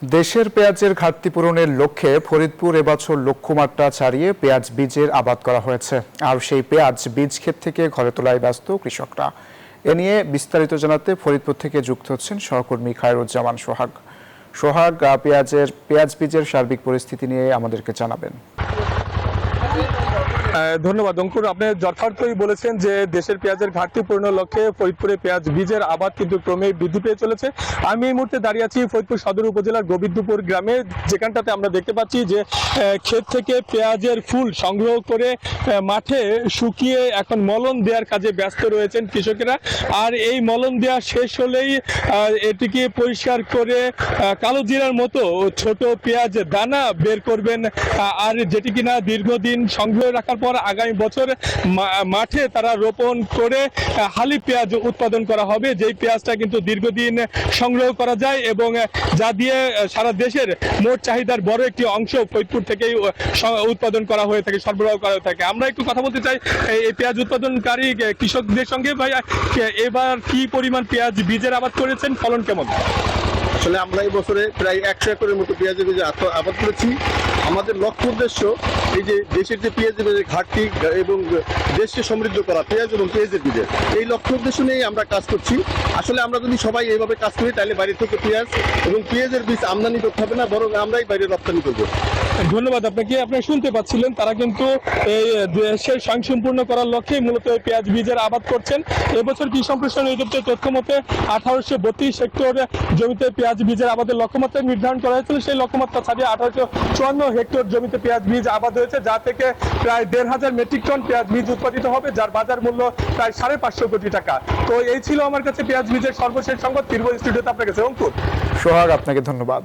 দেশের পেঁয়াজের ঘাটতি পূরণের লক্ষ্যে ফরিদপুর এবছর লক্ষ্যমাত্রা ছাড়িয়ে পেঁয়াজ বীজের আবাদ করা হয়েছে। আর সেই পেঁয়াজ বীজ ক্ষেত থেকে ঘরে তোলায় ব্যস্ত কৃষকরা। এ নিয়ে বিস্তারিত জানাতে ফরিদপুর থেকে যুক্ত হচ্ছেন সহকর্মী খায়রুজ্জামান সোহাগ। সোহাগ, পেঁয়াজ বীজের সার্বিক পরিস্থিতি নিয়ে আমাদেরকে জানাবেন। ধন্যবাদ অঙ্কুর, আপনি যথার্থই বলেছেন যে দেশের পেঁয়াজের ঘাটতি পূরণের লক্ষ্যে ফরিদপুরে পেঁয়াজ বীজের আবাদ কিন্তু ক্রমেই বৃদ্ধি পেয়ে চলেছে। আমি এই মুহূর্তে দাঁড়িয়ে আছি ফরিদপুর সদর উপজেলার গোবিন্দপুর গ্রামে, যেখানটাতে আমরা দেখতে পাচ্ছি যে ক্ষেত থেকে পেঁয়াজের ফুল সংগ্রহ করে মাঠে শুকিয়ে এখন মলন দেওয়ার কাজে ব্যস্ত রয়েছেন কৃষকেরা। আর এই মলন দেওয়া শেষ হলেই এটিকে পরিষ্কার করে কালো জিরার মতো ছোট পেঁয়াজ দানা বের করবেন, আর যেটি কিনা দীর্ঘদিন সংগ্রহ রাখার পর আগামী বছর মাঠে তারা রোপণ করে হালি পেঁয়াজ উৎপাদন করা হবে, যেই পেঁয়াজটা কিন্তু দীর্ঘদিন সংগ্রহ করা যায় এবং যা দিয়ে সারা দেশের মোট চাহিদার বড় একটি অংশ ফরিদপুর থেকেই উৎপাদন করা হয়ে থাকে, সরবরাহ করা হয়ে থাকে। আমরা একটু কথা বলতে চাই এই পেঁয়াজ উৎপাদনকারী কৃষকদের সঙ্গে। ভাই, এবার কি পরিমাণ পেঁয়াজ বীজের আবাদ করেছেন, ফলন কেমন? আসলে আমরা এই বছরে প্রায় 100 একরের মতো পেঁয়াজের বীজ আবাদ করেছি। আমাদের লক্ষ্য উদ্দেশ্য এই যে দেশের যে পেঁয়াজের ঘাটতি এবং দেশকে সমৃদ্ধ করা পেঁয়াজ এবং পেঁয়াজের বীজের, এই লক্ষ্য উদ্দেশ্য নিয়েই আমরা কাজ করছি। আসলে আমরা যদি সবাই এইভাবে কাজ করি তাহলে বাইরে থেকে পেঁয়াজ এবং পেঁয়াজের বীজ আমদানি করতে হবে না, বরং আমরাই বাইরে রপ্তানি করবো। ধন্যবাদ আপনাকে। আপনি শুনতে পাচ্ছিলেন, তারা কিন্তু এই দেশের স্বয়ংসম্পূর্ণ করার লক্ষ্যে মূলত এই পেঁয়াজ বীজের আবাদ করছেন। এবছর কৃষি সম্প্রসারণ অধিদপ্তরের তথ্য মতে 1832 হেক্টর জমিতে পেঁয়াজ বীজের আবাদের লক্ষ্যমাত্রা নির্ধারণ করা হয়েছিল। সেই লক্ষ্যমাত্রা ছাড়িয়ে 1854 হেক্টর জমিতে পেঁয়াজ বীজ আবাদ হয়েছে, যা থেকে প্রায় 1500 মেট্রিক টন পেঁয়াজ বীজ উৎপাদিত হবে, যার বাজার মূল্য প্রায় 550 কোটি টাকা। তো এই ছিল আমার কাছে পেঁয়াজ বীজের সর্বশেষ সংবাদ। ফিরবো স্টুডিওতে আপনার কাছে। অঙ্কুর। সোহাগ, আপনাকে ধন্যবাদ।